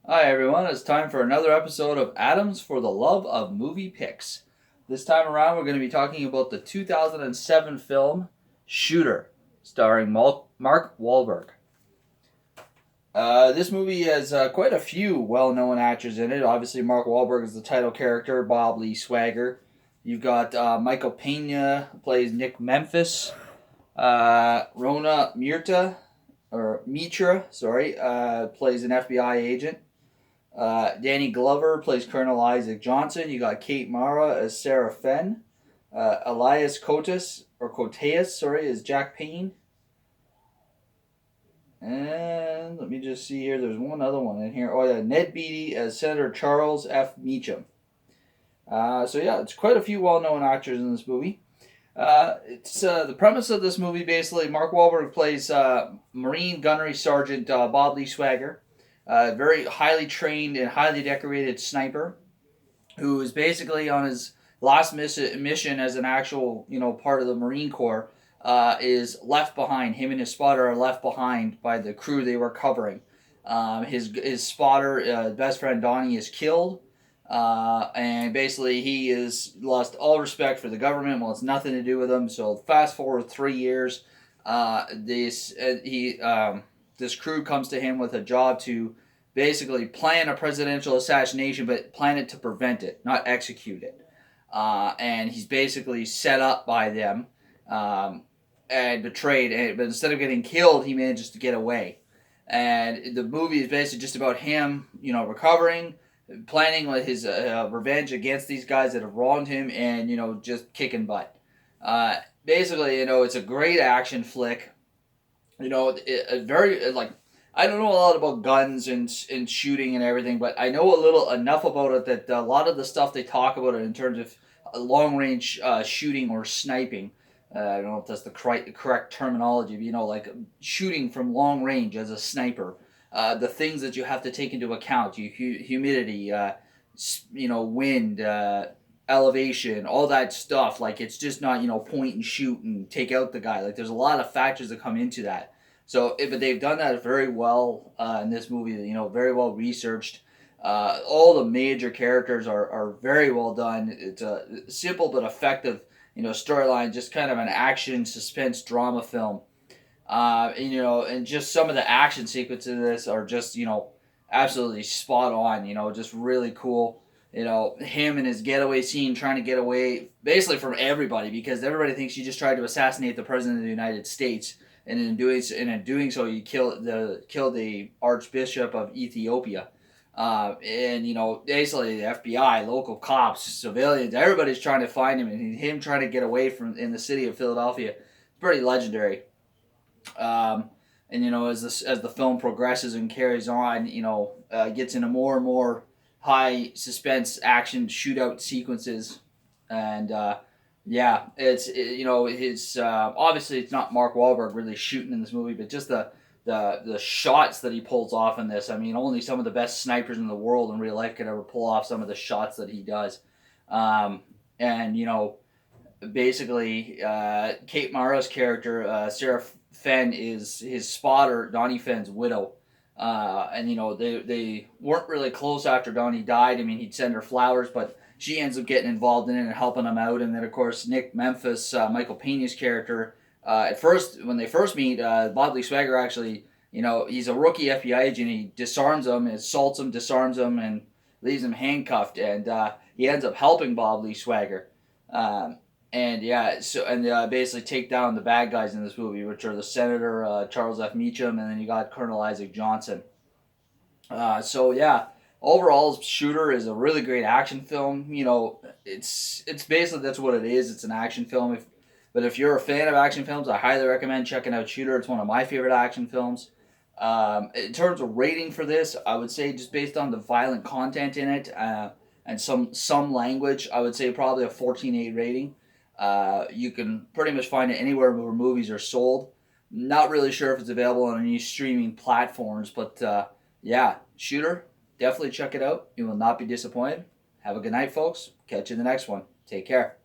Hi everyone, it's time for another episode of Atoms for the Love of Movie Picks. This time around, we're going to be talking about the 2007 film Shooter, starring Mark Wahlberg. This movie has quite a few well known actors in it. Obviously, Mark Wahlberg is the title character, Bob Lee Swagger. You've got Michael Pena, plays Nick Memphis. Rona Mitra, sorry, plays an FBI agent. Danny Glover plays Colonel Isaac Johnson. You got Kate Mara as Sarah Fenn. Elias Koteas, sorry, is Jack Payne. And let me just see here. There's one other one in here. Oh yeah, Ned Beatty as Senator Charles F. Meacham. So yeah, it's quite a few well-known actors in this movie. It's the premise of this movie. Basically, Mark Wahlberg plays Marine Gunnery Sergeant Bob Lee Swagger, a very highly trained and highly decorated sniper who is basically on his last mission as an actual, part of the Marine Corps, is left behind. Him and his spotter are left behind by the crew they were covering. His spotter, best friend Donnie, is killed, and basically he has lost all respect for the government. Well, it's nothing to do with him. So fast forward 3 years, this crew comes to him with a job to basically plan a presidential assassination, but plan it to prevent it, not execute it. And he's basically set up by them and betrayed. But instead of getting killed, he manages to get away. And the movie is basically just about him, recovering, planning his revenge against these guys that have wronged him, and just kicking butt. Basically, it's a great action flick. Very like I don't know a lot about guns and shooting and everything, but I know a little enough about it that a lot of the stuff they talk about it in terms of long range shooting or sniping. I don't know if that's the correct terminology, but like shooting from long range as a sniper. The things that you have to take into account, humidity, wind, elevation, all that stuff. Like it's just not point and shoot and take out the guy. Like there's a lot of factors that come into that. So, but they've done that very well in this movie. Very well researched. All the major characters are very well done. It's a simple but effective, storyline. Just kind of an action suspense drama film. And just some of the action sequences of this are just absolutely spot on. Just really cool. Him and his getaway scene, trying to get away basically from everybody because everybody thinks he just tried to assassinate the president of the United States, and in doing so, he killed the Archbishop of Ethiopia. And basically the FBI, local cops, civilians, everybody's trying to find him, and him trying to get away from in the city of Philadelphia. It's pretty legendary. And as the film progresses and carries on, gets into more and more high suspense action shootout sequences, and yeah, his obviously it's not Mark Wahlberg really shooting in this movie, but just the shots that he pulls off in this. I mean, only some of the best snipers in the world in real life could ever pull off some of the shots that he does. And basically, Kate Mara's character, Sarah Fenn, is his spotter, Donnie Fenn's widow. And they weren't really close after Donnie died. I mean, he'd send her flowers, but she ends up getting involved in it and helping him out. And then, of course, Nick Memphis, Michael Pena's character, at first, when they first meet, Bob Lee Swagger actually, he's a rookie FBI agent. He disarms him, assaults him, disarms him, and leaves him handcuffed. And he ends up helping Bob Lee Swagger. Um, and yeah, basically take down the bad guys in this movie, which are the Senator Charles F. Meacham, and then you got Colonel Isaac Johnson. So yeah, overall, Shooter is a really great action film. It's basically that's what it is. It's an action film. But if you're a fan of action films, I highly recommend checking out Shooter. It's one of my favorite action films. In terms of rating for this, I would say just based on the violent content in it and some language, I would say probably a 14.8 rating. You can pretty much find it anywhere where movies are sold. Not really sure if it's available on any streaming platforms, but yeah, Shooter, definitely check it out. You will not be disappointed. Have a good night, folks. Catch you in the next one. Take care.